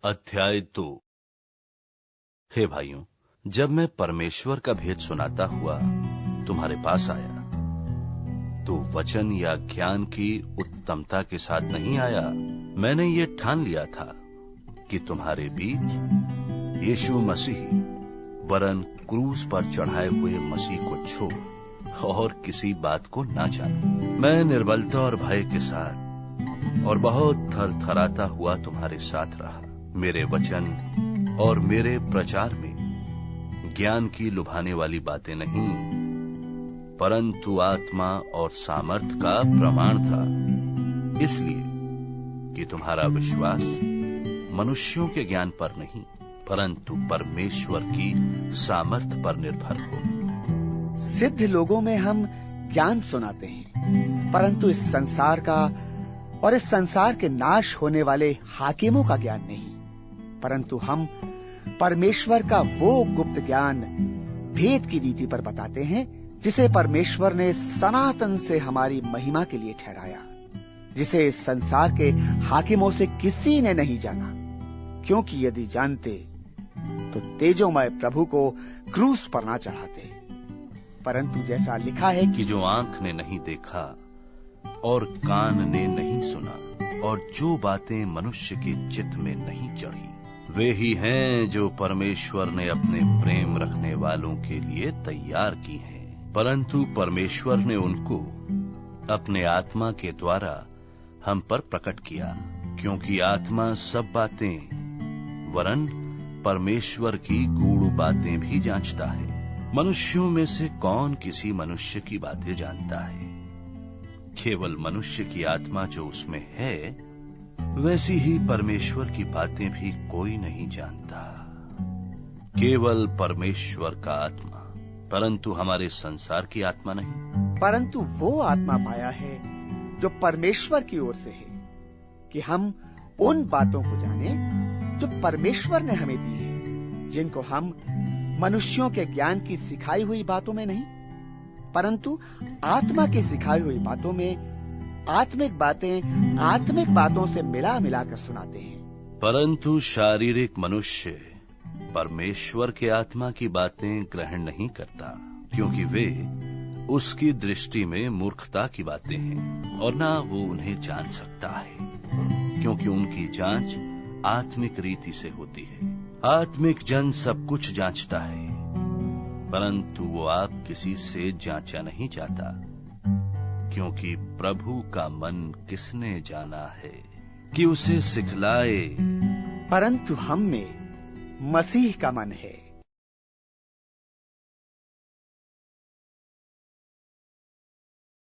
अध्याय 2। हे भाइयों, जब मैं परमेश्वर का भेद सुनाता हुआ तुम्हारे पास आया तो वचन या ज्ञान की उत्तमता के साथ नहीं आया। मैंने ये ठान लिया था कि तुम्हारे बीच यीशु मसीह वरन क्रूस पर चढ़ाए हुए मसीह को छोड़ और किसी बात को ना जानूं। मैं निर्बलता और भय के साथ और बहुत थरथराता हुआ तुम्हारे साथ रहा। मेरे वचन और मेरे प्रचार में ज्ञान की लुभाने वाली बातें नहीं, परंतु आत्मा और सामर्थ का प्रमाण था, इसलिए कि तुम्हारा विश्वास मनुष्यों के ज्ञान पर नहीं, परंतु परमेश्वर की सामर्थ पर निर्भर हो। सिद्ध लोगों में हम ज्ञान सुनाते हैं, परंतु इस संसार का और इस संसार के नाश होने वाले हाकिमों का ज्ञान नहीं, परंतु हम परमेश्वर का वो गुप्त ज्ञान भेद की रीति पर बताते हैं, जिसे परमेश्वर ने सनातन से हमारी महिमा के लिए ठहराया, जिसे इस संसार के हाकिमों से किसी ने नहीं जाना, क्योंकि यदि जानते तो तेजोमय प्रभु को क्रूस पर ना चढ़ाते। परंतु जैसा लिखा है कि जो आंख ने नहीं देखा और कान ने नहीं सुना और जो बातें मनुष्य के चित्त में नहीं चढ़ी, वे ही हैं जो परमेश्वर ने अपने प्रेम रखने वालों के लिए तैयार की हैं। परंतु परमेश्वर ने उनको अपने आत्मा के द्वारा हम पर प्रकट किया, क्योंकि आत्मा सब बातें वरन परमेश्वर की गूढ़ बातें भी जांचता है। मनुष्यों में से कौन किसी मनुष्य की बातें जानता है? केवल मनुष्य की आत्मा जो उसमें है, वैसी ही परमेश्वर की बातें भी कोई नहीं जानता। केवल परमेश्वर का आत्मा, परंतु हमारे संसार की आत्मा नहीं। परंतु वो आत्मा पाया है जो परमेश्वर की ओर से है, कि हम उन बातों को जाने जो परमेश्वर ने हमें दी है, जिनको हम मनुष्यों के ज्ञान की सिखाई हुई बातों में नहीं, परंतु आत्मा की सिखाई हुई बातों में आत्मिक बातें आत्मिक बातों से मिला मिलाकर सुनाते हैं। परंतु शारीरिक मनुष्य परमेश्वर के आत्मा की बातें ग्रहण नहीं करता, क्योंकि वे उसकी दृष्टि में मूर्खता की बातें हैं और ना वो उन्हें जान सकता है, क्योंकि उनकी जांच आत्मिक रीति से होती है। आत्मिक जन सब कुछ जांचता है, परंतु वो आप किसी से जांचा नहीं जाता, क्योंकि प्रभु का मन किसने जाना है कि उसे सिखलाए। परंतु हम में मसीह का मन है।